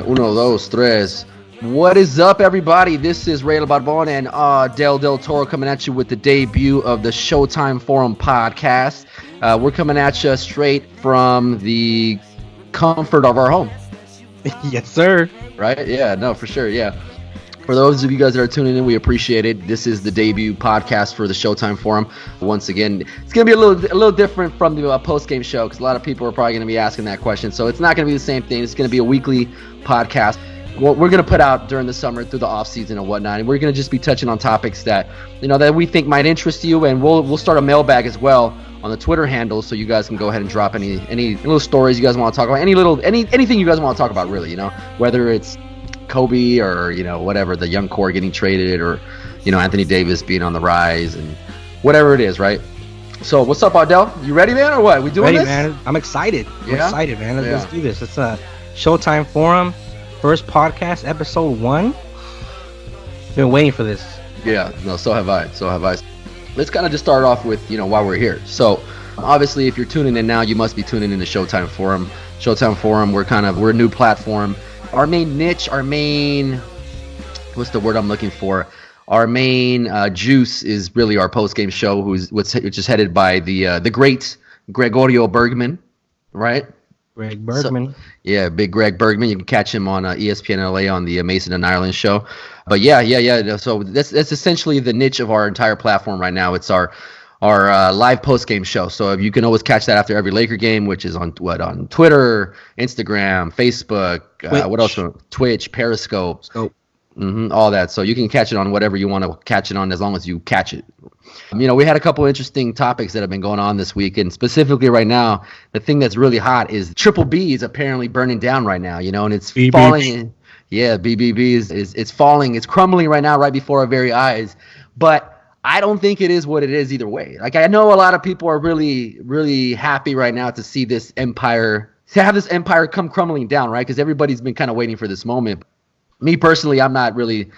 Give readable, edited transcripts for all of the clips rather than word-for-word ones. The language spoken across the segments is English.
Uno, dos, tres. What is up, everybody? This is Barbon and Audel del Toro coming at you with the debut of the Showtime Forum Podcast. We're coming at you straight from the comfort of our home. Yes, sir. Right? Yeah, no, for sure, yeah. For those of you guys that are tuning in, we appreciate it. This is the debut podcast for the Showtime Forum. Once again, it's going to be a little different from the post-game show because a lot of people are probably going to be asking that question. So it's not going to be the same thing. It's going to be a weekly podcast. What we're going to put out during the summer through the off season and whatnot, and we're going to just be touching on topics that that we think might interest you, and we'll start a mailbag as well on the Twitter handle, so you guys can go ahead and drop any little stories you guys want to talk about, anything you guys want to talk about, really, whether it's Kobe or whatever, the young core getting traded, or Anthony Davis being on the rise, and whatever it is, right? So what's up, Audel? You ready, man, or what? We doing ready, this? Man. I'm excited. Yeah? Excited, man. Let's do this. It's a Showtime Forum. First podcast, episode 1. Been waiting for this. Yeah, no, so have I. Let's kind of just start off with, why we're here. So, obviously, if you're tuning in now, you must be tuning in to Showtime Forum. Showtime Forum, we're a new platform. Our main niche, what's the word I'm looking for? Our main juice is really our post-game show, which is headed by the great Gregorio Bergman, right? Greg Bergman. So, big Greg Bergman. You can catch him on ESPN LA on the Mason and Ireland show. But yeah. So that's essentially the niche of our entire platform right now. It's our live post-game show. So you can always catch that after every Laker game, which is on Twitter, Instagram, Facebook, what else? Twitch, Periscope. All that. So you can catch it on whatever you want to catch it on, as long as you catch it. We had a couple interesting topics that have been going on this week, and specifically right now, the thing that's really hot is Triple B is apparently burning down right now, and it's falling. Yeah, BBB is falling. It's crumbling right now, right before our very eyes. But I don't think it is what it is either way. Like, I know a lot of people are really, really happy right now to see this empire, come crumbling down, right? Because everybody's been kind of waiting for this moment. Me personally, I'm not going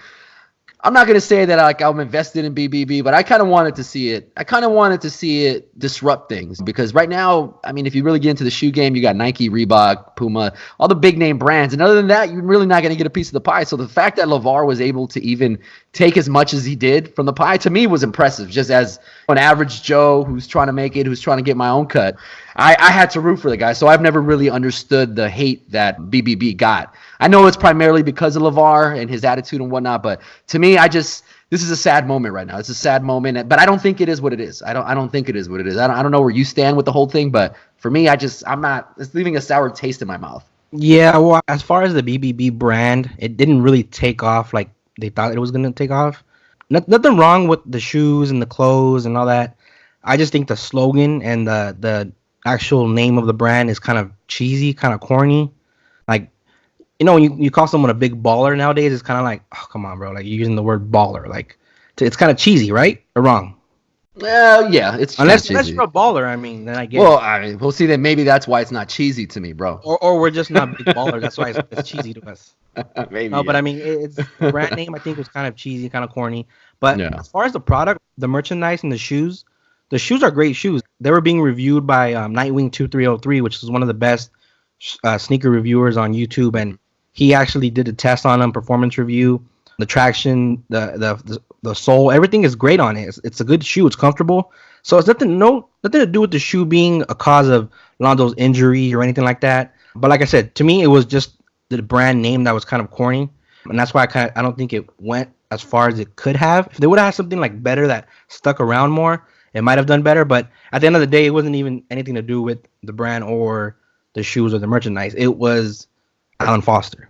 to say that I'm invested in BBB, but I kind of wanted to see it. I kind of wanted to see it disrupt things, because right now, if you really get into the shoe game, you got Nike, Reebok, Puma, all the big name brands. And other than that, you're really not going to get a piece of the pie. So the fact that LeVar was able to even take as much as he did from the pie, to me, was impressive. Just as an average Joe who's trying to make it, who's trying to get my own cut, I had to root for the guy. So I've never really understood the hate that BBB got. I know it's primarily because of LeVar and his attitude and whatnot, but to me, this is a sad moment right now. It's a sad moment, but I don't think it is what it is. I don't think it is what it is. I don't know where you stand with the whole thing, but for me, it's leaving a sour taste in my mouth. Yeah, well, as far as the BBB brand, it didn't really take off like they thought it was going to take off. Nothing wrong with the shoes and the clothes and all that. I just think the slogan and the actual name of the brand is kind of cheesy, kind of corny. Like, when you call someone a big baller nowadays, it's kind of like, oh, come on, bro. Like, you're using the word baller. Like, it's kind of cheesy, right? Or wrong? Well, yeah, it's unless you're a baller. Then I get. Well, we'll see that maybe that's why it's not cheesy to me, bro. Or we're just not big ballers. That's why it's cheesy to us. Maybe. No, but it's the brand name. I think was kind of cheesy, kind of corny. But as far as the product, the merchandise, and the shoes are great shoes. They were being reviewed by Nightwing 2303, which is one of the best sneaker reviewers on YouTube, and he actually did a test on them, performance review, the traction, the sole, everything is great on it. It's a good shoe. It's comfortable. So it's nothing to do with the shoe being a cause of Lonzo's injury or anything like that. But like I said, to me, it was just the brand name that was kind of corny, and that's why I don't think it went as far as it could have. If they would have had something like better that stuck around more, it might have done better. But at the end of the day, it wasn't even anything to do with the brand or the shoes or the merchandise. It was Alan Foster.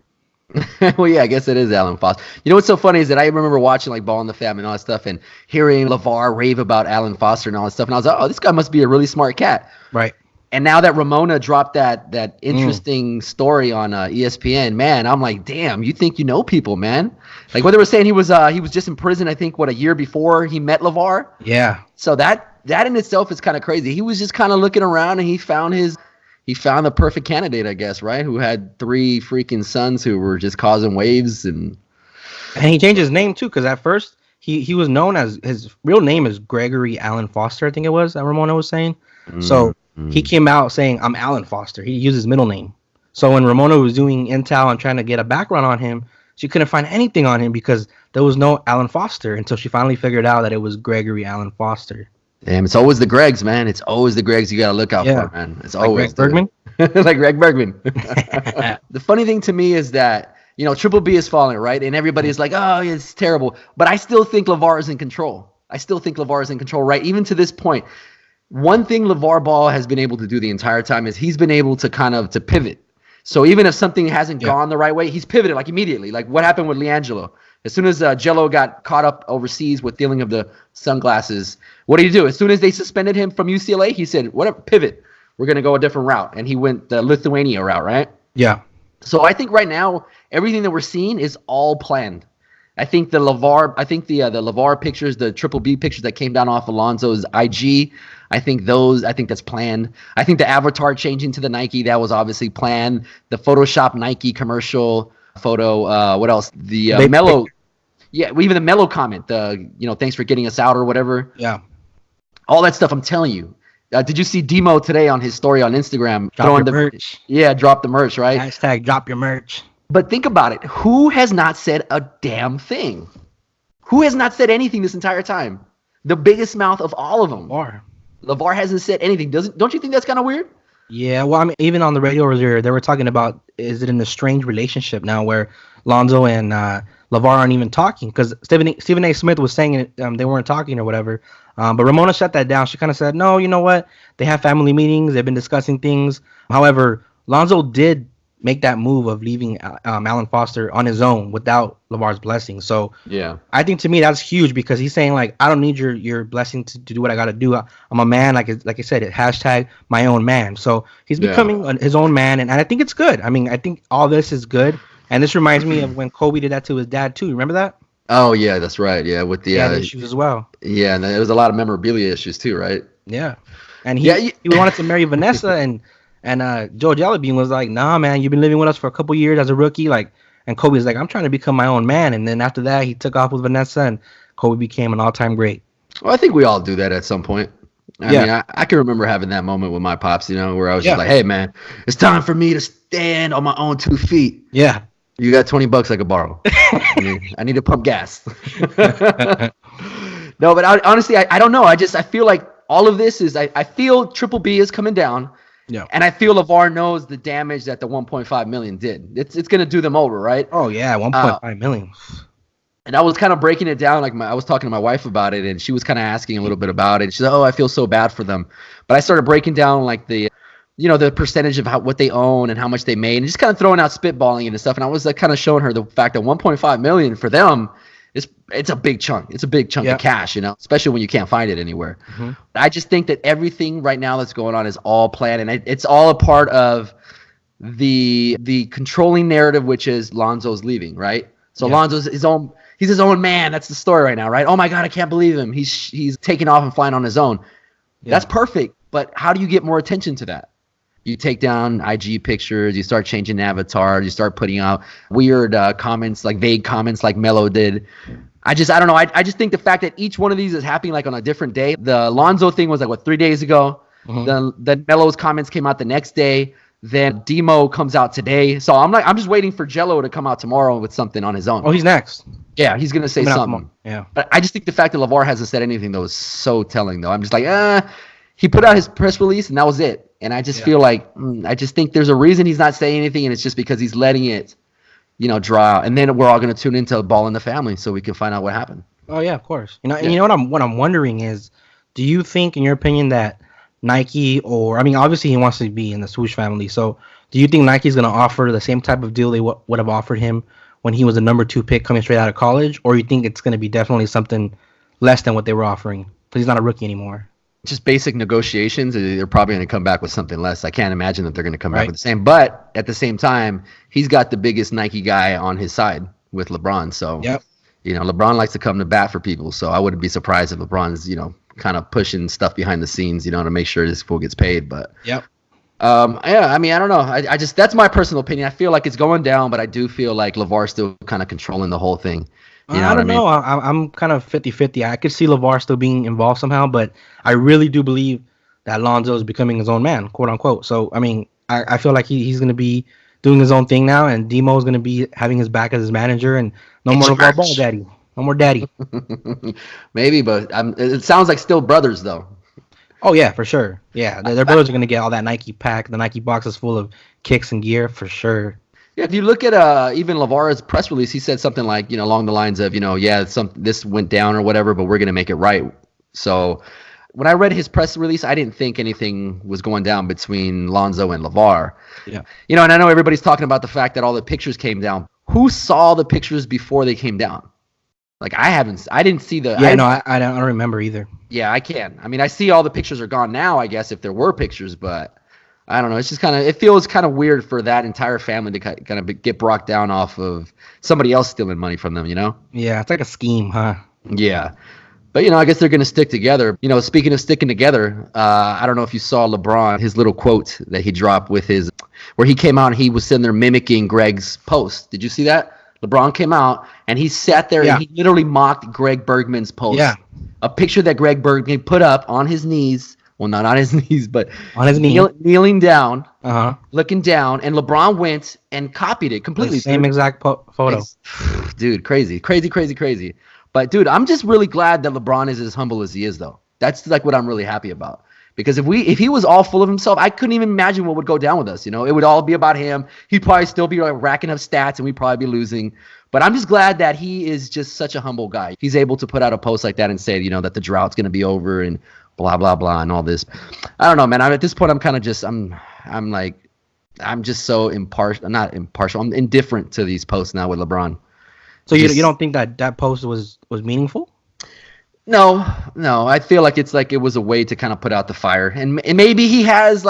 Well, yeah, I guess it is Alan Foster. What's so funny is that I remember watching like Ball in the Fam and all that stuff, and hearing LeVar rave about Alan Foster and all that stuff, and I was like, oh, this guy must be a really smart cat. Right. And now that Ramona dropped that interesting story on ESPN, man, I'm like, damn, you think you know people, man. Like what they were saying, he was just in prison, I think, a year before he met LeVar? Yeah. So that in itself is kind of crazy. He was just kind of looking around, and he found the perfect candidate, I guess, right? Who had 3 freaking sons who were just causing waves. And he changed his name, too, because at first he was known as, his real name is Gregory Allen Foster, I think it was, that Ramona was saying. So he came out saying, I'm Alan Foster. He used his middle name. So when Ramona was doing intel and trying to get a background on him, she couldn't find anything on him because there was no Alan Foster until she finally figured out that it was Gregory Alan Foster. Damn, it's always the Gregs, man. It's always the Gregs you gotta look out for, man. It's like always Greg Bergman. Like Greg Bergman. The funny thing to me is that, you know, Triple B is falling, right? And everybody's like, oh, it's terrible. But I still think LeVar is in control. Right? Even to this point. One thing LeVar Ball has been able to do the entire time is he's been able to to pivot. So even if something hasn't gone the right way, he's pivoted like immediately. Like what happened with LiAngelo. As soon as Jello got caught up overseas with dealing of the sunglasses, what did he do? As soon as they suspended him from UCLA, he said, whatever, pivot. We're going to go a different route. And he went the Lithuania route, right? Yeah. So I think right now, everything that we're seeing is all planned. I think the LeVar pictures, the Triple B pictures that came down off Lonzo's IG, I think that's planned. I think the avatar changing to the Nike, that was obviously planned. The Photoshop Nike commercial photo, what else? The Mellow, even the Mellow comment, thanks for getting us out or whatever. Yeah. All that stuff, I'm telling you. Did you see Demo today on his story on Instagram? Drop the merch. Yeah, drop the merch, right? Hashtag drop your merch. But think about it. Who has not said a damn thing? Who has not said anything this entire time? The biggest mouth of all of them. LeVar hasn't said anything. Don't you think that's kind of weird? Yeah, well, I mean, even on the radio earlier, they were talking about, is it in a strange relationship now where Lonzo and LeVar aren't even talking? Because Stephen A. Smith was saying they weren't talking or whatever. But Ramona shut that down. She kind of said, no, you know what? They have family meetings. They've been discussing things. However, Lonzo did make that move of leaving Alan Foster on his own without LeVar's blessing. So yeah, I think to me that's huge because he's saying like, I don't need your blessing to do what I got to do. I'm a man, like I said, hashtag my own man. So he's becoming his own man, and I think it's good. I mean, I think all this is good, and this reminds me of when Kobe did that to his dad too. Remember that? Oh yeah, that's right. Yeah, with the issues as well. Yeah, and there was a lot of memorabilia issues too, right? Yeah, and he wanted to marry Vanessa and Joe Jellybean was like, nah, man, you've been living with us for a couple years as a rookie. Like, and Kobe's like, I'm trying to become my own man. And then after that, he took off with Vanessa and Kobe became an all-time great. Well, I think we all do that at some point. I mean, I can remember having that moment with my pops, where I was just like, hey, man, it's time for me to stand on my own 2 feet. Yeah. You got $20 I could borrow. I need to pump gas. No, but honestly, I don't know. I feel like all of this is, I feel Triple B is coming down. Yeah. And I feel LeVar knows the damage that the 1.5 million did. It's going to do them over, right? Oh, yeah, 1.5 million. And I was kind of breaking it down. Like I was talking to my wife about it, and she was kind of asking a little bit about it. She said, oh, I feel so bad for them. But I started breaking down like the percentage of what they own and how much they made, and just kind of throwing out spitballing and stuff. And I was like kind of showing her the fact that 1.5 million for them, it's a big chunk. It's a big chunk of cash, especially when you can't find it anywhere. Mm-hmm. I just think that everything right now that's going on is all planned, and it's all a part of the controlling narrative, which is Lonzo's leaving, right? So Lonzo's he's his own man. That's the story right now, right? Oh my God, I can't believe him. He's taking off and flying on his own. Yeah. That's perfect, but how do you get more attention to that? You take down IG pictures, you start changing avatars, you start putting out weird comments, like vague comments like Melo did. I don't know. I just think the fact that each one of these is happening like on a different day. The Lonzo thing was like, 3 days ago? Mm-hmm. Then Melo's comments came out the next day. Then Demo comes out today. So I'm just waiting for Jello to come out tomorrow with something on his own. Oh, he's next. Yeah, he's going to say something. Yeah. But I just think the fact that LeVar hasn't said anything, though, is so telling, though. I'm just like, he put out his press release, and that was it. And I just feel like, I just think there's a reason he's not saying anything, and it's just because he's letting it, draw out. And then we're all going to tune into Ball in the Family so we can find out what happened. Oh, yeah, of course. And you know what I'm wondering is, do you think, in your opinion, that Nike obviously he wants to be in the Swoosh family. So do you think Nike's going to offer the same type of deal they would have offered him when he was a number 2 pick coming straight out of college? Or you think it's going to be definitely something less than what they were offering because he's not a rookie anymore? Just basic negotiations, they're probably going to come back with something less. I can't imagine that they're going to come back with the same. But at the same time, he's got the biggest Nike guy on his side with LeBron. So, LeBron likes to come to bat for people. So I wouldn't be surprised if LeBron's, kind of pushing stuff behind the scenes, to make sure this fool gets paid. But I don't know. I just, that's my personal opinion. I feel like it's going down, but I do feel like LeVar's still kind of controlling the whole thing. I don't know. I'm kind of 50-50. I could see LeVar still being involved somehow, but I really do believe that Lonzo is becoming his own man, quote unquote. So, I mean, I feel like he's going to be doing his own thing now, and Demo's gonna be having his back as his manager, and no more LeVar Ball daddy. No more daddy. Maybe, but it sounds like still brothers though. Oh yeah, for sure. Yeah, their brothers are gonna get all that Nike pack, the Nike boxes full of kicks and gear for sure. Yeah, if you look at even LeVar's press release, he said something like, along the lines of, this went down or whatever, but we're gonna make it right. So when I read his press release, I didn't think anything was going down between Lonzo and LeVar. Yeah. And I know everybody's talking about the fact that all the pictures came down. Who saw the pictures before they came down? Like I didn't see the. Yeah, I don't remember either. Yeah, I can. I mean, I see all the pictures are gone now, I guess, if there were pictures, but I don't know. It's just it feels kind of weird for that entire family to kind of get brought down off of somebody else stealing money from them, Yeah, it's like a scheme, huh? Yeah. But, I guess they're going to stick together. Speaking of sticking together, I don't know if you saw LeBron, his little quote that he dropped where he came out and he was sitting there mimicking Greg's post. Did you see that? LeBron came out and he sat there and he literally mocked Greg Bergman's post. Yeah. A picture that Greg Bergman put up on his knees. Well, not on his knees, but on his knees, kneeling down, looking down, and LeBron went and copied it completely. The same exact photo. Dude, crazy. But, dude, I'm just really glad that LeBron is as humble as he is, though. That's like what I'm really happy about. Because if he was all full of himself, I couldn't even imagine what would go down with us. It would all be about him. He'd probably still be racking up stats, and we'd probably be losing. But I'm just glad that he is just such a humble guy. He's able to put out a post like that and say, that the drought's going to be over and blah, blah, blah, and all this. I don't know, man. At this point, I'm kind of just, I'm just so I'm indifferent to these posts now with LeBron. So you don't think that post was meaningful? No. I feel like it was a way to kind of put out the fire. And maybe he has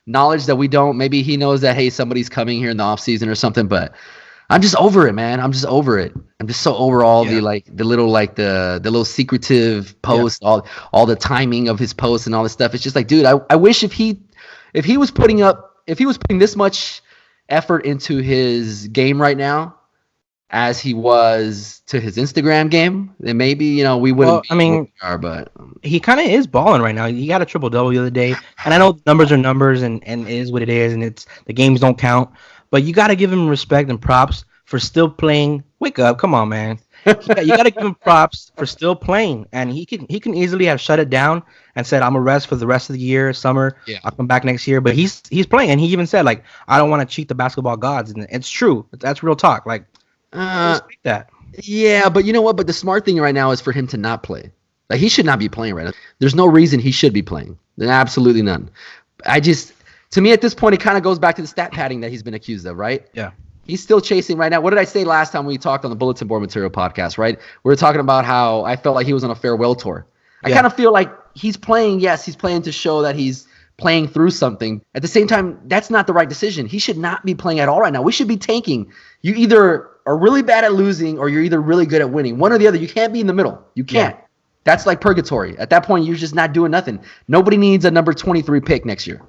knowledge that we don't. Maybe he knows that, hey, somebody's coming here in the off season or something, but I'm just over it, man. I'm just over it. I'm just so over all the little secretive posts, all the timing of his posts and all this stuff. It's just like, dude, I wish if he was putting this much effort into his game right now as he was to his Instagram game, then maybe, we wouldn't but he kind of is balling right now. He got a triple-double the other day, and I know numbers are numbers and it is what it is, and the games don't count. But you got to give him respect and props for still playing. Wake up. Come on, man. You got to give him props for still playing. And he can easily have shut it down and said, I'm going to rest for the rest of the year, summer. Yeah. I'll come back next year. But he's playing. And he even said, I don't want to cheat the basketball gods. And it's true. That's real talk. Respect that. Yeah, but you know what? But the smart thing right now is for him to not play. He should not be playing right now. There's no reason he should be playing. Absolutely none. To me, at this point, it kind of goes back to the stat padding that he's been accused of, right? Yeah. He's still chasing right now. What did I say last time we talked on the Bulletin Board Material podcast, right? We were talking about how I felt like he was on a farewell tour. I kind of feel like he's playing, he's playing to show that he's playing through something. At the same time, that's not the right decision. He should not be playing at all right now. We should be tanking. You either are really bad at losing or you're either really good at winning. One or the other. You can't be in the middle. You can't. Yeah. That's like purgatory. At that point, you're just not doing nothing. Nobody needs a number 23 pick next year.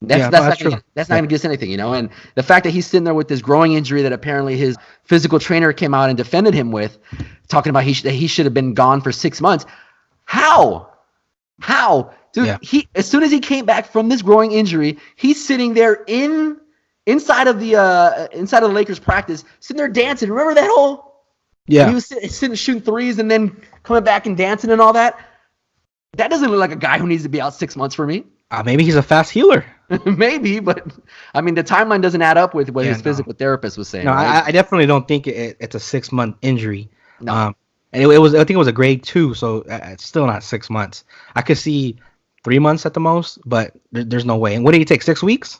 That's not going to get us anything, And the fact that he's sitting there with this growing injury that apparently his physical trainer came out and defended him with, talking about that he should have been gone for 6 months. How? Dude, as soon as he came back from this growing injury, he's sitting there inside of the Lakers practice, sitting there dancing. Remember that whole? Yeah. He was sitting shooting threes and then coming back and dancing and all that. That doesn't look like a guy who needs to be out 6 months for me. Maybe he's a fast healer. Maybe, but the timeline doesn't add up with what his physical therapist was saying. No, right? I definitely don't think it's a 6 month injury. No. And it was, I think it was a grade 2, so it's still not 6 months. I could see 3 months at the most, but there's no way. And what did he take? 6 weeks?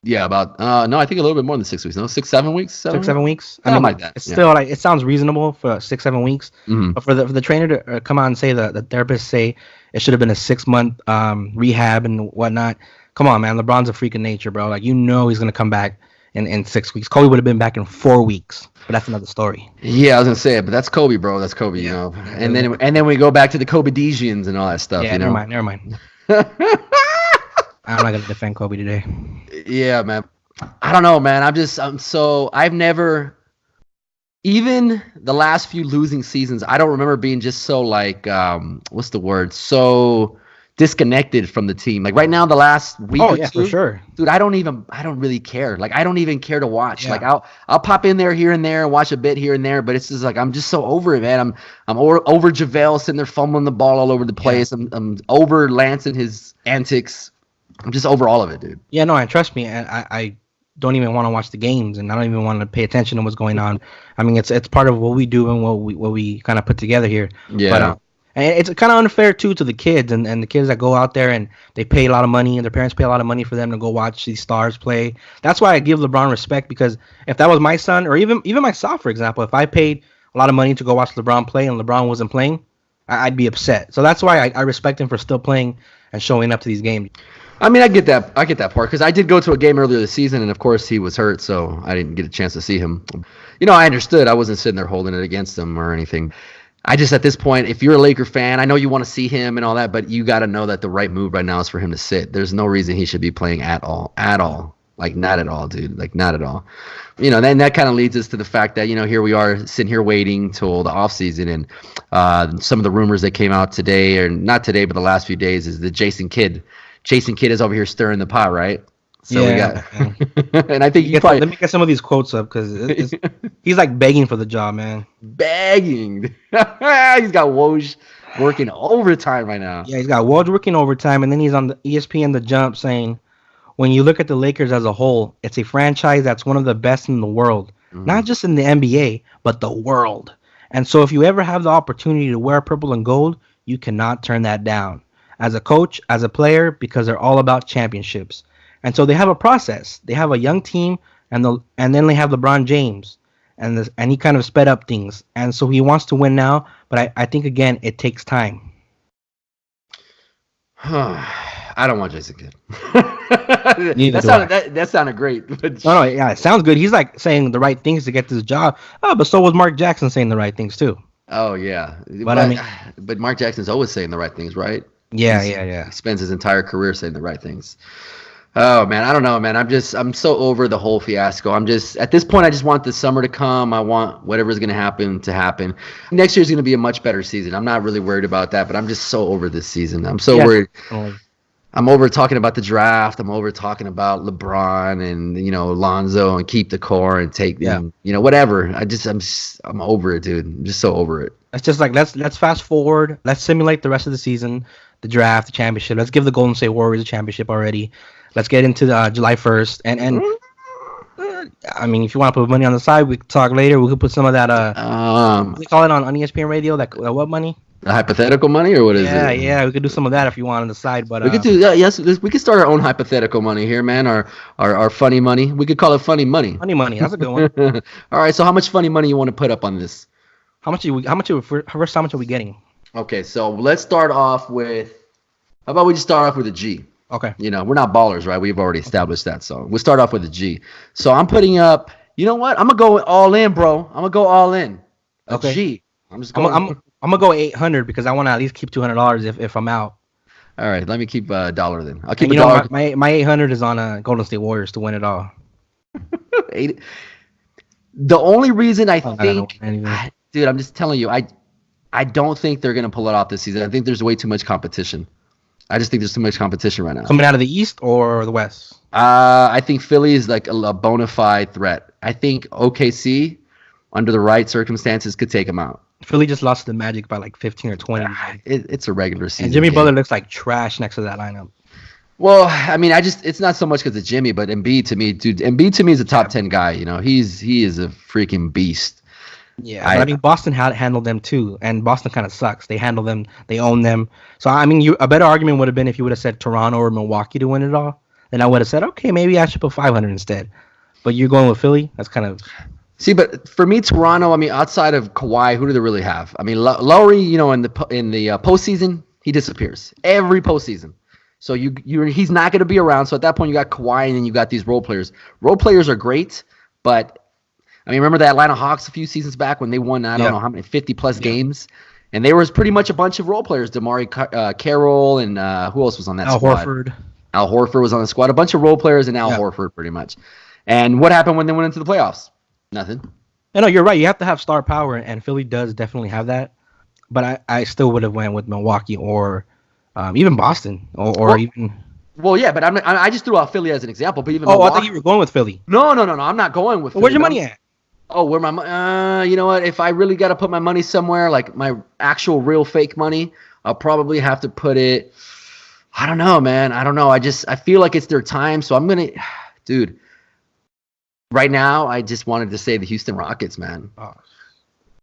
Yeah, about no, I think a little bit more than 6 weeks. No, 6, 7 weeks. 7 weeks. I mean, like that. It's still it sounds reasonable for 6, 7 weeks. Mm-hmm. But for the trainer to come out and say the therapist say it should have been a 6 month rehab and whatnot. Come on, man. LeBron's a freak of nature, bro. He's gonna come back in 6 weeks. Kobe would have been back in 4 weeks, but that's another story. Yeah, I was gonna say it, but that's Kobe, bro. That's Kobe, you know. And then we go back to the Kobe-Desians and all that stuff. Yeah, you know? Never mind. I'm not gonna defend Kobe today. Yeah, man. I don't know, man. I've never, even the last few losing seasons, I don't remember being just so what's the word? So disconnected from the team. Like right now, the last week or two, for sure, dude, I don't really care. Like I don't even care to watch. Yeah. Like I'll pop in there here and there and watch a bit here and there, but it's just like I'm just so over it, man. I'm over JaVale sitting there fumbling the ball all over the place. Yeah. I'm over Lance and his antics. I'm just over all of it, dude. Yeah, no, and trust me, I don't even want to watch the games, and I don't even want to pay attention to what's going on. I mean, it's part of what we do and what we kind of put together here. Yeah. But, and it's kind of unfair, too, to the kids and the kids that go out there and they pay a lot of money and their parents pay a lot of money for them to go watch these stars play. That's why I give LeBron respect, because if that was my son or even myself, for example, if I paid a lot of money to go watch LeBron play and LeBron wasn't playing, I'd be upset. So that's why I respect him for still playing and showing up to these games. I mean, I get that part because I did go to a game earlier this season, and of course he was hurt, so I didn't get a chance to see him. You know, I understood. I wasn't sitting there holding it against him or anything. I just, at this point, if you're a Laker fan, I know you want to see him and all that, but you got to know that the right move right now is for him to sit. There's no reason he should be playing at all. Like, not at all, dude. Like, not at all. You know, then that kind of leads us to the fact that, you know, here we are sitting here waiting till the offseason, and some of the rumors that came out today, or not today, but the last few days, is that Jason Kidd is over here stirring the pot, right? So yeah, we got, and I think you probably let me get some of these quotes up because he's like begging for the job, man. Begging. He's got Woj working overtime right now. Yeah, he's got Woj working overtime, and then he's on the ESPN The Jump saying, when you look at the Lakers as a whole, it's a franchise that's one of the best in the world, not just in the NBA, but the world. And so if you ever have the opportunity to wear purple and gold, you cannot turn that down. As a coach, as a player, because they're all about championships. And so they have a process. They have a young team, and then they have LeBron James, and he kind of sped up things. And so he wants to win now, but I think, again, it takes time. I don't want Jason Kidd. That sounded great. No, yeah, it sounds good. He's like saying the right things to get this job. Oh, but so was Mark Jackson saying the right things too. Oh yeah, but Mark Jackson's always saying the right things, right? Yeah. He spends his entire career saying the right things. Oh man, I don't know, man. I'm so over the whole fiasco. I'm just at this point. I just want the summer to come. I want whatever's going to happen to happen. Next year's going to be a much better season. I'm not really worried about that, but I'm just so over this season. I'm so worried. Definitely. I'm over talking about the draft. I'm over talking about LeBron and, you know, Lonzo and keep the core and take them, you know, whatever. I'm over it, dude. I'm just so over it. It's just like let's fast forward. Let's simulate the rest of the season, the draft, the championship. Let's give the Golden State Warriors a championship already. Let's get into July 1st. And I mean, if you want to put money on the side, we can talk later. We could put some of that. We call it on ESPN Radio. That what money? Hypothetical money, or what is it? Yeah, we could do some of that if you want on the side. But we could do that. Yes, we could start our own hypothetical money here, man. Our funny money. We could call it funny money. Funny money. That's a good one. All right. So how much funny money you want to put up on this? How much are we getting? Okay, so let's start off with. How about we just start off with a G? Okay. You know, we're not ballers, right? We've already established that. So we'll start off with a G. So I'm putting up. You know what? I'm gonna go all in, bro. I'm gonna go all in. Okay. G. I'm just going. I'm gonna go 800 because I want to at least keep $200 if I'm out. All right, let me keep a dollar then. I'll keep a dollar. My 800 is on Golden State Warriors to win it all. The only reason I think, dude, I'm just telling you, I don't think they're gonna pull it off this season. I think there's way too much competition. I just think there's too much competition right now. Coming out of the East or the West? I think Philly is like a bona fide threat. I think OKC, under the right circumstances, could take them out. Philly just lost to the Magic by like 15 or 20. It's a regular season. And Jimmy Butler looks like trash next to that lineup. Well, I mean, it's not so much because of Jimmy, but Embiid to me, dude. Embiid to me is a top 10 guy. You know, he is a freaking beast. Yeah, I mean, Boston handled them too, and Boston kind of sucks. They handle them, they own them. So I mean, a better argument would have been if you would have said Toronto or Milwaukee to win it all. Then I would have said, okay, maybe I should put 500 instead. But you're going with Philly. That's kind of. See, but for me, Toronto, I mean, outside of Kawhi, who do they really have? I mean, Lowry, you know, in the postseason, he disappears every postseason. So he's not going to be around. So at that point, you got Kawhi, and then you got these role players. Role players are great, but I mean, remember the Atlanta Hawks a few seasons back when they won, I don't know how many, 50-plus games? And there was pretty much a bunch of role players. DeMarre Carroll and who else was on that squad? Al Horford was on the squad. A bunch of role players and Al Horford pretty much. And what happened when they went into the playoffs? Nothing. No, you're right. You have to have star power, and Philly does definitely have that. But I still would have went with Milwaukee or Even Boston or even. Well, yeah, but I just threw out Philly as an example. But even Milwaukee, I thought you were going with Philly. No, I'm not going with Philly. Where's your money at? Oh, where my you know what? If I really got to put my money somewhere, like my actual real fake money, I'll probably have to put it. I don't know, man. I don't know. I feel like it's their time, so I'm gonna, dude. Right now, I just wanted to say the Houston Rockets, man. Oh.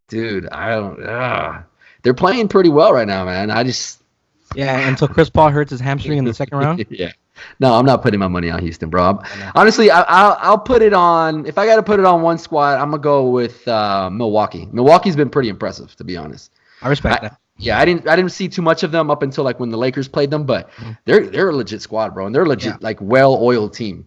Dude, I don't. They're playing pretty well right now, man. Yeah, until Chris Paul hurts his hamstring in the second round. Yeah. No, I'm not putting my money on Houston, bro. Honestly, I'll put it on. If I got to put it on one squad, I'm gonna go with Milwaukee. Milwaukee's been pretty impressive, to be honest. I respect that. Yeah, I didn't see too much of them up until like when the Lakers played them, but they're a legit squad, bro, and they're a legit like well-oiled team.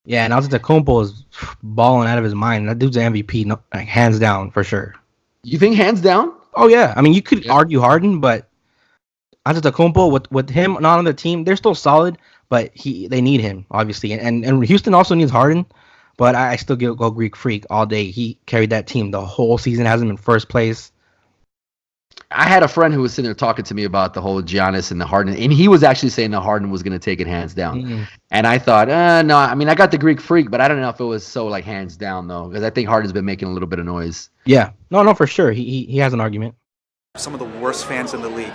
Yeah, and Antetokounmpo is balling out of his mind. That dude's an MVP, hands down for sure. You think hands down? Oh yeah, I mean you could argue Harden, but Antetokounmpo with him not on the team, they're still solid, but they need him obviously, and Houston also needs Harden, but I still go Greek Freak all day. He carried that team the whole season, has him in first place. I had a friend who was sitting there talking to me about the whole Giannis and the Harden, and he was actually saying the Harden was going to take it hands down. Mm-hmm. And I thought, no, I mean I got the Greek Freak, but I don't know if it was so like hands down though, because I think Harden's been making a little bit of noise. Yeah, no, for sure, he has an argument. Some of the worst fans in the league.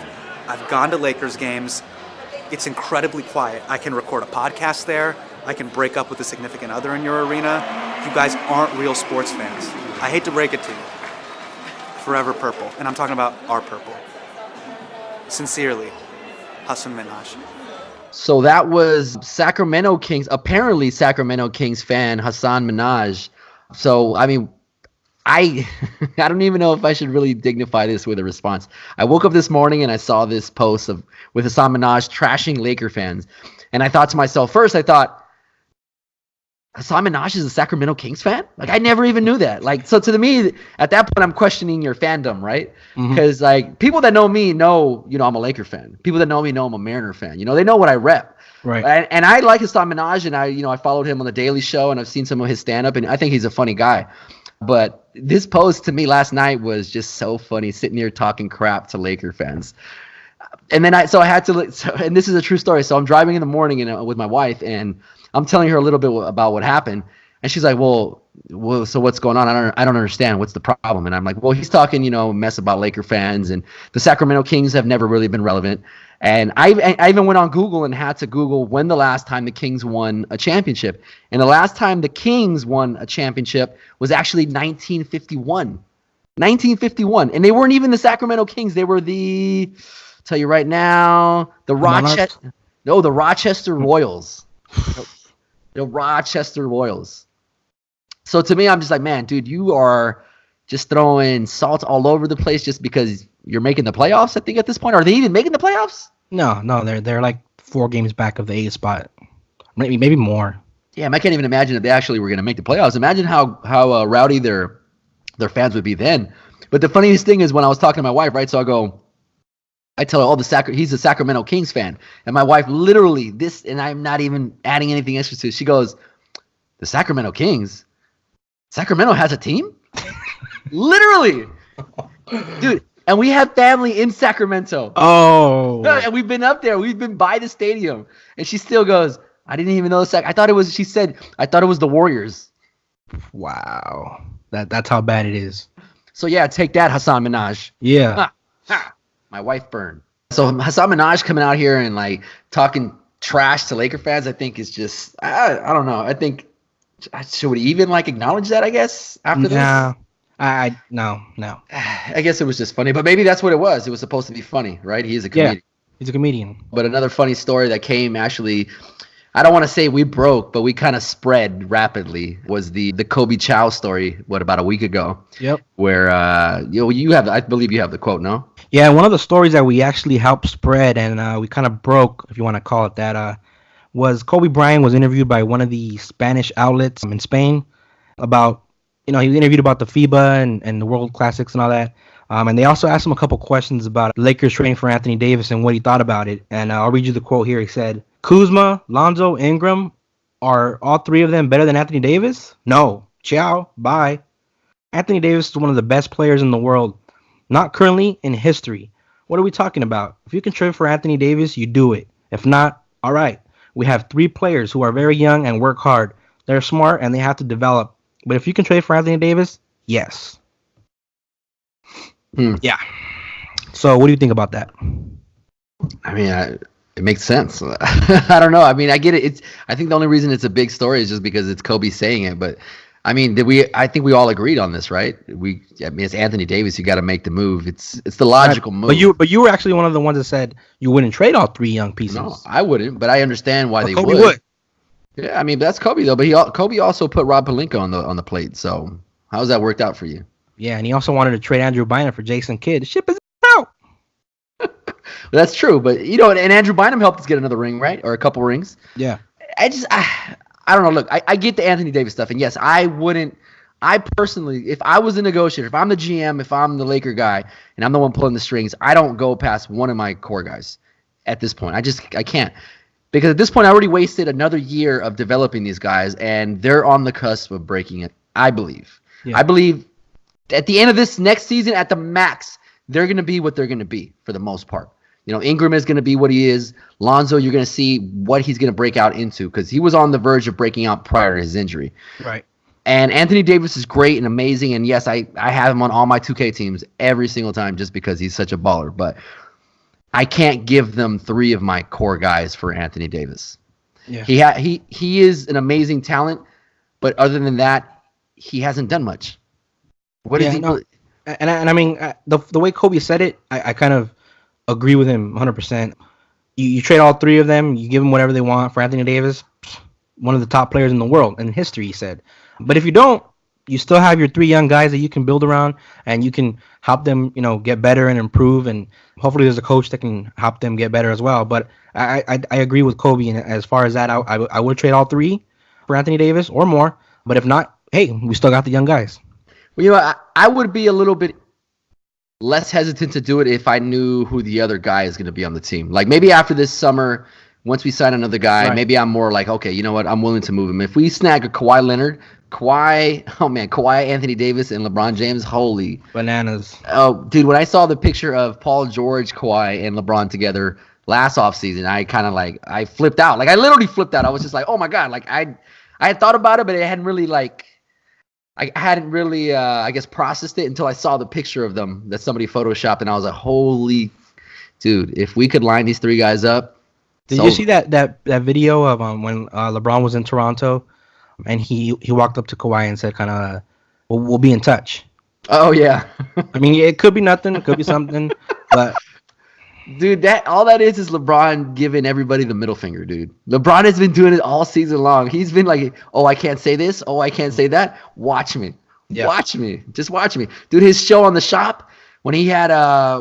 I've gone to Lakers games. It's incredibly quiet. I can record a podcast there. I can break up with a significant other in your arena. You guys aren't real sports fans. I hate to break it to you. Forever Purple. And I'm talking about our purple. Sincerely, Hassan Minhaj. So that was Sacramento Kings, apparently Sacramento Kings fan Hassan Minhaj. So, I mean, I don't even know if I should really dignify this with a response. I woke up this morning and I saw this post with Hassan Minhaj trashing Laker fans. And I thought to myself, first I thought, Hassan Minhaj is a Sacramento Kings fan? Like, I never even knew that. Like, so to me, at that point, I'm questioning your fandom, right? Because, like, people that know me know, I'm a Laker fan. People that know me know I'm a Mariner fan. They know what I rep. Right. And I like Hassan Minhaj, and I followed him on The Daily Show, and I've seen some of his stand-up, and I think he's a funny guy. But this post to me last night was just so funny, sitting here talking crap to Laker fans. And then I had to, and this is a true story. So I'm driving in the morning with my wife, and I'm telling her a little bit about what happened. And she's like, well, so what's going on? I don't understand. What's the problem? And I'm like, well, he's talking, mess about Laker fans, and the Sacramento Kings have never really been relevant. And I even went on Google and had to Google when the last time the Kings won a championship. And the last time the Kings won a championship was actually 1951. 1951. And they weren't even the Sacramento Kings. They were tell you right now, the Rochester Royals. The Rochester Royals. So to me, I'm just like, man, dude, you are just throwing salt all over the place just because you're making the playoffs, I think, at this point. Are they even making the playoffs? No, they're like 4 games back of the 8th spot. Maybe more. Yeah, I can't even imagine if they actually were going to make the playoffs. Imagine how rowdy their fans would be then. But the funniest thing is when I was talking to my wife, right? So I tell her, he's a Sacramento Kings fan. And my wife literally, and I'm not even adding anything extra to it. She goes, the Sacramento Kings? Sacramento has a team? Literally. Dude, and we have family in Sacramento. Oh. And we've been up there. We've been by the stadium. And she still goes, I didn't even know I thought it was the Warriors. Wow. That's how bad it is. So yeah, take that, Hassan Minhaj. Yeah. My wife burned. So Hassan Minhaj coming out here and like talking trash to Laker fans, I think is just I don't know. I think should we even like acknowledge that? I guess after this. No. No. I guess it was just funny, but maybe that's what it was. It was supposed to be funny, right? He's a comedian. Yeah, he's a comedian. But another funny story that came actually, I don't want to say we broke, but we kind of spread rapidly, was the Kobe Chow story, about a week ago? Yep. Where I believe you have the quote, no? Yeah, one of the stories that we actually helped spread and we kind of broke, if you want to call it that, was Kobe Bryant was interviewed by one of the Spanish outlets in Spain about, he was interviewed about the FIBA and the World Classics and all that. And they also asked him a couple questions about Lakers trading for Anthony Davis and what he thought about it. And I'll read you the quote here. He said, Kuzma, Lonzo, Ingram, are all 3 of them better than Anthony Davis? No. Ciao. Bye. Anthony Davis is one of the best players in the world. Not currently, in history. what are we talking about? If you can trade for Anthony Davis, you do it. If not, all right. We have 3 players who are very young and work hard. They're smart and they have to develop. But if you can trade for Anthony Davis, yes. Yeah. So what do you think about that? I mean, it makes sense. I don't know. I mean, I get it. I think the only reason it's a big story is just because it's Kobe saying it. But I mean, I think we all agreed on this, right? I mean, it's Anthony Davis. You got to make the move. It's the logical move. But you were actually one of the ones that said you wouldn't trade all 3 young pieces. No, I wouldn't. But I understand why they Kobe would. Yeah, I mean, that's Kobe though. But Kobe also put Rob Pelinka on the plate. So how's that worked out for you? Yeah, and he also wanted to trade Andrew Bynum for Jason Kidd. The ship is out. That's true, but and Andrew Bynum helped us get another ring, right, or a couple rings. Yeah. I don't know. Look, I get the Anthony Davis stuff, and yes, I wouldn't. I personally, if I was a negotiator, if I'm the GM, if I'm the Laker guy, and I'm the one pulling the strings, I don't go past one of my core guys at this point. I can't. Because at this point, I already wasted another year of developing these guys, and they're on the cusp of breaking it, I believe. Yeah. I believe at the end of this next season, at the max, they're going to be what they're going to be for the most part. Ingram is going to be what he is. Lonzo, you're going to see what he's going to break out into because he was on the verge of breaking out prior to his injury. Right. And Anthony Davis is great and amazing, and yes, I have him on all my 2K teams every single time just because he's such a baller, but I can't give them 3 of my core guys for Anthony Davis. Yeah. He is an amazing talent, but other than that, he hasn't done much. What is he? No. And I mean, the way Kobe said it, I kind of agree with him 100%. You trade all 3 of them, you give them whatever they want for Anthony Davis, one of the top players in the world in history, he said. But if you don't, you still have your 3 young guys that you can build around, and you can help them, get better and improve. And hopefully, there's a coach that can help them get better as well. But I agree with Kobe, and as far as that, I would trade all 3 for Anthony Davis or more. But if not, hey, we still got the young guys. Well, I would be a little bit less hesitant to do it if I knew who the other guy is going to be on the team. Like maybe after this summer, once we sign another guy, right, maybe I'm more like, okay, you know what? I'm willing to move him. If we snag a Kawhi Leonard, Kawhi, Anthony Davis, and LeBron James, holy bananas. Oh, dude, when I saw the picture of Paul George, Kawhi, and LeBron together last offseason, I kind of I flipped out. Like I literally flipped out. I was just like, oh my God. Like I had thought about it, but it hadn't really I guess, processed it until I saw the picture of them that somebody photoshopped, and I was like, holy, dude, if we could line these 3 guys up. Did you see that video of when LeBron was in Toronto, and he walked up to Kawhi and said, kind of, we'll be in touch. Oh, yeah. I mean, it could be nothing. It could be something, but. Dude, all that is LeBron giving everybody the middle finger, dude. LeBron has been doing it all season long. He's been like, oh, I can't say this. Oh, I can't say that. Watch me. Yeah. Watch me. Just watch me. Dude, his show on The Shop, when he had,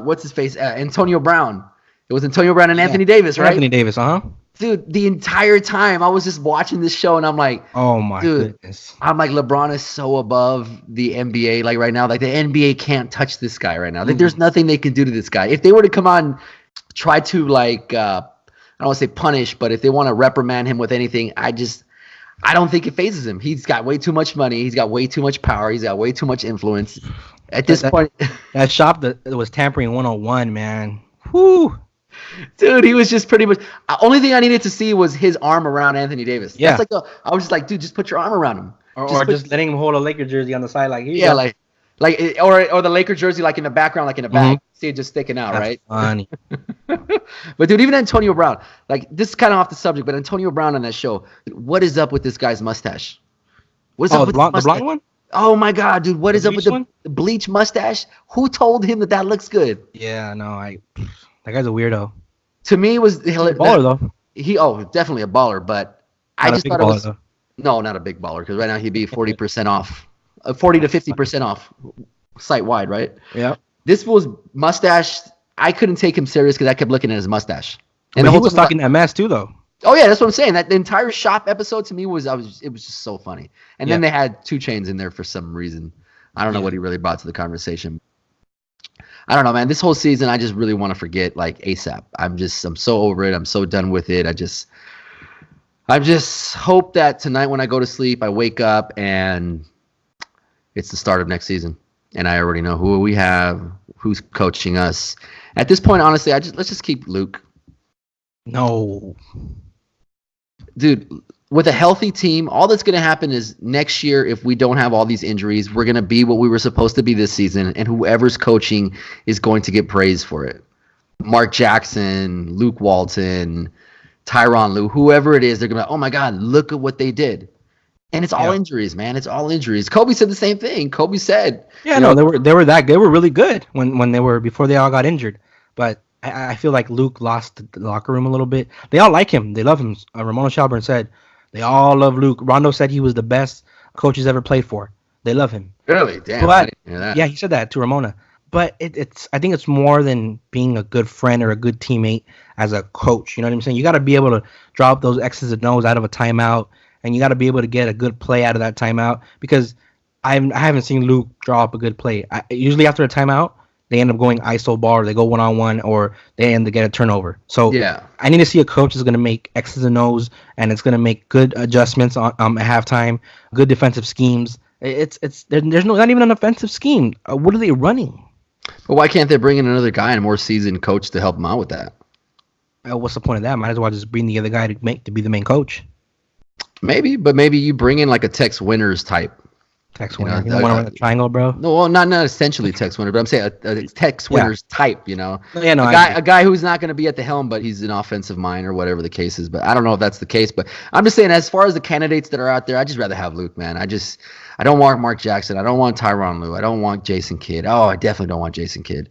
what's his face? Antonio Brown. It was Antonio Brown and Anthony Davis, right? Anthony Davis, Dude, the entire time I was just watching this show, and I'm like, oh my goodness. I'm like, LeBron is so above the NBA. Like right now, like the NBA can't touch this guy right now. Like there's nothing they can do to this guy. If they were to come on, try to I don't want to say punish, but if they want to reprimand him with anything, I don't think it phases him. He's got way too much money. He's got way too much power. He's got way too much influence. At this point, that shop that was tampering 101, man. Whoo. Dude, he was just pretty much. Only thing I needed to see was his arm around Anthony Davis. Yeah, that's I was just like, dude, just put your arm around him, or just letting him hold a Laker jersey on the side, like yeah, or the Laker jersey, like in the background, like in the back, see it just sticking out, that's right? Funny. But dude, even Antonio Brown, like this is kind of off the subject, but Antonio Brown on that show, what is up with this guy's mustache? What is up with the blonde one? Oh my God, dude, what is up with the bleach mustache? Who told him that looks good? Yeah, no, that guy's a weirdo. To me, it was he's a baller though. Definitely a baller, but not I just thought it was though. No, not a big baller, because right now he'd be 40% off, 40 to 50% off, site wide, right? Yeah. This was mustache. I couldn't take him serious because I kept looking at his mustache. And he was talking that mess too, though. Oh yeah, that's what I'm saying. That the entire shop episode to me it was just so funny. And then they had 2 Chainz in there for some reason. I don't know what he really brought to the conversation. I don't know, man. This whole season, I just really want to forget like ASAP. I'm so over it. I'm so done with it. I just hope that tonight when I go to sleep, I wake up and it's the start of next season. and I already know who we have, who's coaching us. At this point, honestly, let's just keep Luke. No. Dude, with a healthy team, all that's going to happen is next year, if we don't have all these injuries, we're going to be what we were supposed to be this season, and whoever's coaching is going to get praise for it. Mark Jackson, Luke Walton, Tyronn Lue, whoever it is, they're going to be like, oh my God, look at what they did. And it's all injuries, man. It's all injuries. Kobe said the same thing. Kobe said, they were really good before they all got injured. But I feel like Luke lost the locker room a little bit. They all like him. They love him. Ramona Shelburne said they all love Luke. Rondo said he was the best coach he's ever played for. They love him. Really? Damn. But, yeah, he said that to Ramona. But I think it's more than being a good friend or a good teammate as a coach. You know what I'm saying? You got to be able to drop those X's and O's out of a timeout, and you got to be able to get a good play out of that timeout, because I haven't seen Luke draw up a good play. Usually after a timeout, they end up going ISO ball, or they go one-on-one, or they end up get a turnover. So I need to see a coach that's going to make X's and O's, and it's going to make good adjustments at halftime, good defensive schemes. There's not even an offensive scheme. What are they running? But why can't they bring in another guy and a more seasoned coach to help them out with that? What's the point of that? Might as well just bring the other guy to be the main coach. Maybe you bring in like a Tex Winners type. Tex Winner. You want to run the triangle, bro? No, well, not essentially Tex Winner, but I'm saying a Tex Winners type, you know? Yeah, no, a guy who's not going to be at the helm, but he's an offensive mind or whatever the case is. But I don't know if that's the case. But I'm just saying, as far as the candidates that are out there, I'd just rather have Luke, man. I don't want Mark Jackson. I don't want Tyronn Lue. I don't want Jason Kidd. Oh, I definitely don't want Jason Kidd.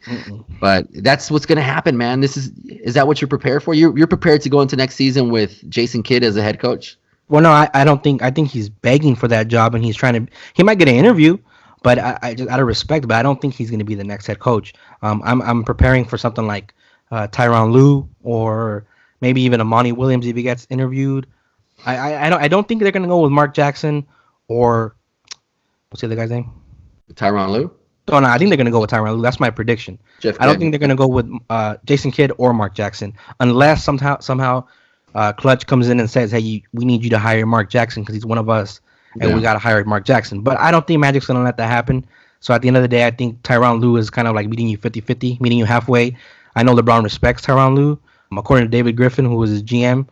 But that's what's going to happen, man. Is that what you're prepared for? You're prepared to go into next season with Jason Kidd as a head coach? Well, no, I don't think. I think he's begging for that job, and he's trying to. He might get an interview, but I just out of respect. But I don't think he's going to be the next head coach. I'm preparing for something like Tyronn Lue, or maybe even Amani Williams if he gets interviewed. I don't think they're going to go with Mark Jackson or what's the other guy's name? Tyronn Lue. Oh no, I think they're going to go with Tyronn Lue. That's my prediction. I don't think they're going to go with Jason Kidd or Mark Jackson unless somehow. Clutch comes in and says, hey, we need you to hire Mark Jackson because he's one of us, and we got to hire Mark Jackson. But I don't think Magic's going to let that happen. So at the end of the day, I think Tyronn Lue is kind of like meeting you 50-50, meeting you halfway. I know LeBron respects Tyronn Lue. According to David Griffin, who was his GM,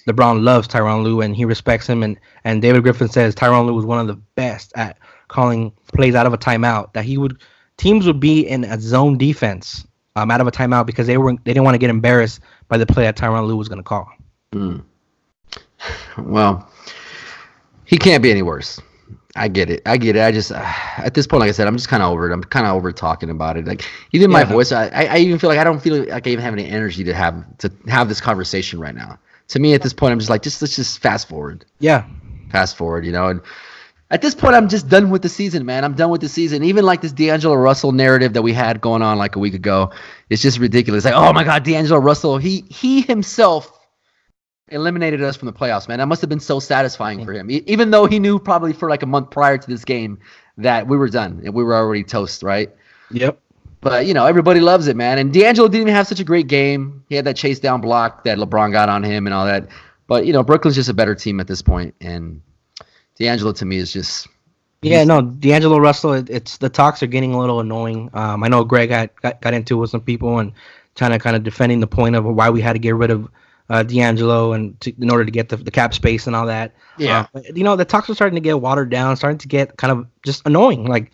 LeBron loves Tyronn Lue, and he respects him. And David Griffin says Tyronn Lue was one of the best at calling plays out of a timeout, that teams would be in a zone defense out of a timeout because they didn't want to get embarrassed by the play that Tyronn Lue was going to call. Well, he can't be any worse. I get it. I just at this point, like I said, I'm just kind of over it. I'm kind of over talking about it. Like even my voice, I even feel like I don't feel like I even have any energy to have this conversation right now. To me, at this point, I'm just like, let's just fast forward. Yeah, fast forward. You know, and at this point, I'm just done with the season, man. I'm done with the season. Even like this D'Angelo Russell narrative that we had going on like a week ago, it's just ridiculous. Like, oh my God, D'Angelo Russell, he himself eliminated us from the playoffs, man. That must have been so satisfying for him. Even though he knew probably for like a month prior to this game that we were done and we were already toast, right? Yep. But, you know, everybody loves it, man. And D'Angelo didn't even have such a great game. He had that chase down block that LeBron got on him and all that. But, you know, Brooklyn's just a better team at this point. And D'Angelo to me is just... Yeah, no, D'Angelo Russell, it's the talks are getting a little annoying. I know Greg got into it with some people and trying to kind of defending the point of why we had to get rid of D'Angelo in order to get the cap space and all that. Yeah. You know, the talks are starting to get watered down, starting to get kind of just annoying. Like,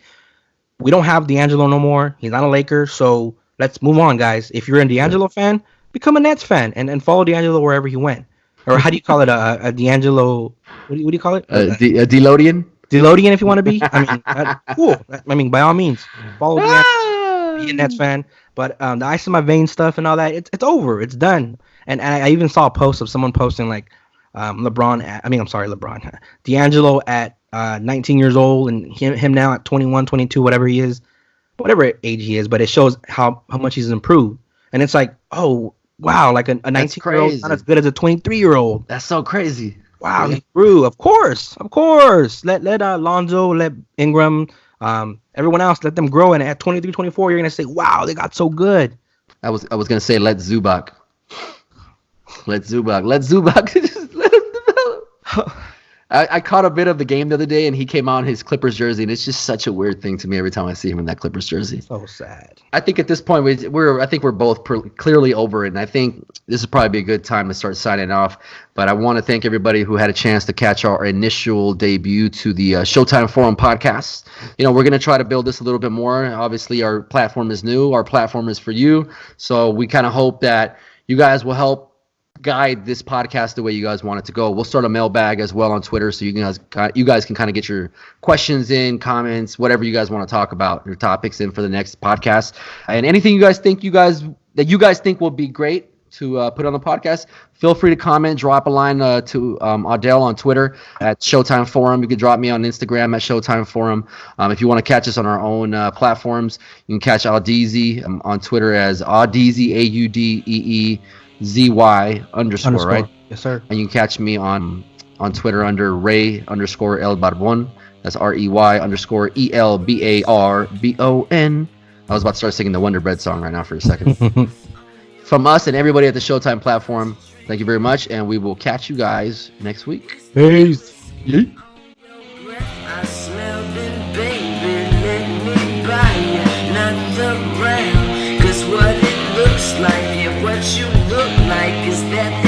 we don't have D'Angelo no more. He's not a Laker, so let's move on, guys. If you're a D'Angelo fan, become a Nets fan and follow D'Angelo wherever he went. Or how do you call it? A D'Angelo, what do you call it? A Delodian? Delodian, if you want to be. I mean, cool. I mean, by all means, follow D'Angelo, be a Nets fan. But the ice in my veins stuff and all that, it's over. It's done. And I even saw a post of someone posting like D'Angelo at 19 years old and him now at 21, 22, whatever age he is. But it shows how much he's improved. And it's like, oh, wow, like a 19-year-old is not as good as a 23-year-old. That's so crazy. Wow, he grew. Of course. Let Lonzo, let Ingram, everyone else, let them grow. And at 23, 24, you're going to say, wow, they got so good. I was going to say, let Zubac just let him develop. I caught a bit of the game the other day, and he came out in his Clippers jersey, and it's just such a weird thing to me every time I see him in that Clippers jersey. So sad. I think at this point we're both clearly over it, and I think this is probably a good time to start signing off. But I want to thank everybody who had a chance to catch our initial debut to the Showtime Forum Podcast. We're going to try to build this a little bit more. Obviously, our platform is new. Our platform is for you, so we kind of hope that you guys will help guide this podcast the way you guys want it to go. We'll start a mailbag as well on Twitter, so you guys can kind of get your questions in, comments, whatever you guys want to talk about, your topics in for the next podcast, and anything you guys think will be great to put on the podcast. Feel free to comment, drop a line to Audel on Twitter at Showtime Forum. You can drop me on Instagram at Showtime Forum. If you want to catch us on our own platforms, you can catch Audeezy on Twitter as Audeezy, AUDEEZY _ right? Yes, sir. And you can catch me on Twitter under Rey_El Barbon. That's REY_ELBARBON. I was about to start singing the Wonder Bread song right now for a second. From us and everybody at the Showtime platform, thank you very much, and we will catch you guys next week. Peace. Yeet. I smelled it, baby, let me buy you, not the brand, 'cause what it looks like and what you look like is that